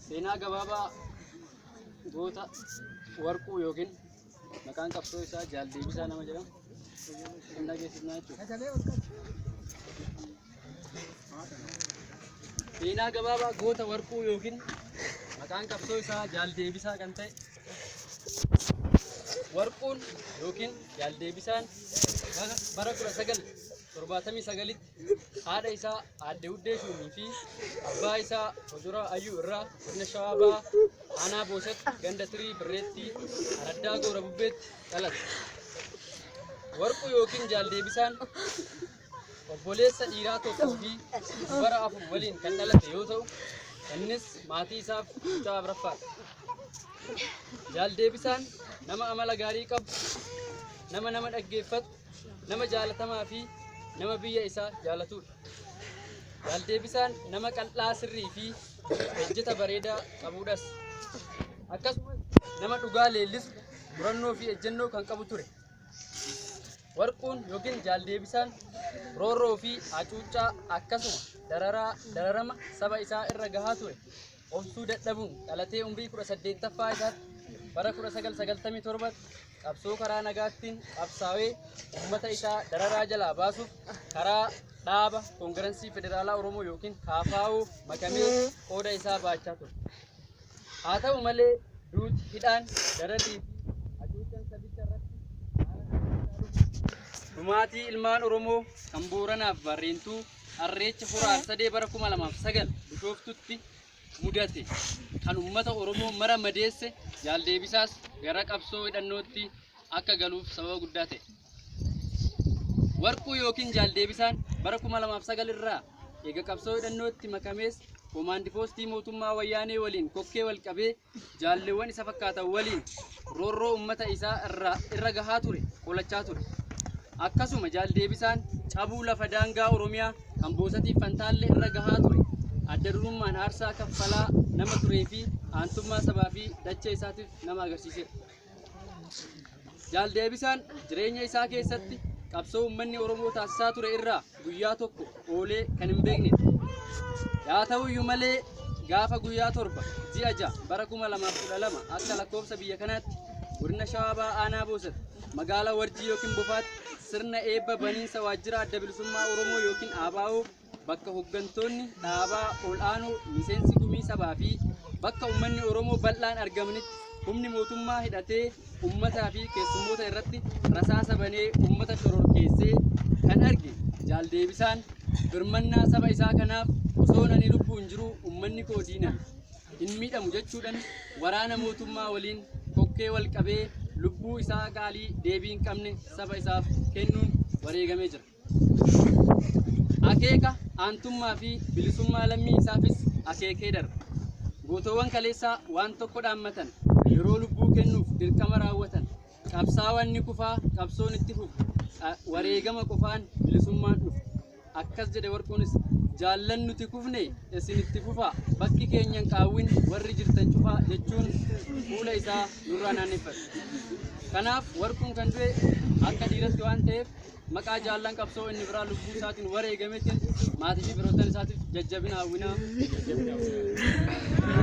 Seenaa gabaabaa goota warquu yookiin maqaan qabsoo isaa Jaal Deebisaa nama jedhamu kan dhageessisnaa jechuudha. Seenaa gabaabaa goota warquu yookiin maqaan qabsoo isaa Jaal Deebisaa kan ta'e warquun yookiin Jaal Deebisaan bara 1979tti haadha isaa Aadde Uddee Shuumii fi abbaa isaa Hojoraa Ayyuu irraa godina Shawaa Bahaa aanaa Booset ganda Tirii Birreetti Araddaa Goora Bubbeetti dhalate. Warquu yookiin Jaal Deebisaan obboleessa dhiiraa tokkoo fi dubara 4 waliin kan dhalate yoo ta'u, innis maatii isaaf mucaa afuraffaadha. Jaal Deebisaan nama amala gaarii qabu, nama dhaggeeffatu, nama jaalatamaa fi nama biyya isaa jaalatudha. Jaal Deebisaan nama qal'aa sirrii fi ejjeta bareedaa qabudhas. Akkasumas nama dhugaa leellisu, murannoo fi ejjennoo kan qabu ture. Warquun yookiin Jaal Deebisaan roorroo fi hacuuccaa akkasuma dararama saba isaa irra gahaa ture. Obsuu dadhabuun dhalatee umrii 18ffaa isaatti bara 1997 qabsoo karaa nagaattiin qabsaa'ee uummata isaa dararaa jalaa baasuuf karaa dhaaba Koongirensii Federaalaa Oromoo yookiin KFO makamee qooda isaa baachaa ture. Haa ta'u malee duuti, hidhaan, dararrii fi hacuuccaan sabicha irratti dhumaatii ilmaan Oromoo kan Booranaaf Barreentuu Harreecha Furaa Sadee bara 2009 Bishooftutti mudate kan uummata Oromoo mara madeesse. Jaal Deebisaas gara qabsoo hidhannootti akka galuuf sababa guddaa ta'e. Warquu yookiin Jaal Deebisaan bara 2009 irraa eega qabsoo hidhannootti makamees Koomaandii Poostii mootummaa wayyaanee waliin kokkee wal qabee jaalleewwan isa fakkaatan waliin roorroo uummata isaa irra gahaa ture, qolachaa ture. Akkasuma Jaal Deebisaan cabuu lafa daangaa Oromiyaa kan Boosatiif Fantaallee irra gahaa ture. Adda durummaan aarsaa kaffalaa nama turee fi aantummaa sabaa fi dachee isaatiif nama agarsiiseera. Jaal Deebisaan jireenya isaa keessatti qabsoo uummanni Oromoo taasisaa ture irraa guyyaa tokko oolee kan hin beekne. Haa ta'uyyuu malee gaafa guyyaa 7 ji'a 6 bara 2012 akka lakkoofsa biyya kanaatti godina Shawaa Bahaa aanaa Booset magaalaa Warjii yookiin Bofaatti sirna eebba baniinsa waajjira adda bilisummaa Oromoo yookiin ABO bakka hooggantoonni dhaabaa ol'aanoo miseensi gumii sabaa fi bakka uummanni Oromoo bal'aan argamanitti humni mootummaa hidhatee uummataa fi keessummoota irratti rasaasa banee uummata shororkeessee kan arge Jaal Deebisaan birmannaa saba isaa kanaaf osoo ani lubbuun jiru uummanni koo diinaan hin miidhamu jechuudhaan waraana mootummaa waliin kokkee wal qabee lubbuu isaa qaalii deebii hin qabne saba isaaf kennuun wareegamee jira. Akeeka aantummaa fi bilisummaa lammii isaafis akeekee darba. Gootoowwan kaleessaa waan tokko dhaammatan yeroo lubbuu kennuuf dirqama raawwatan qabsaawwan ni kufaa, qabsoon itti fufu, wareegama qofaan bilisummaan dhufu. Akkas jedhe Warquunis jaallan nuti kufne isin itti fufaa, bakki keenya hin qaawwin warri jirtan cufaa jechuun fuula isaa nurraa naanneffate. Kanaaf Warquun kan du'e akka dhiiratti waan ta'eef maqaa jaallan qabsoo inni biraa lubbuu isaatiin wareegameetiin maatii fi firoottan isaatiif jajjabina hawwinaa.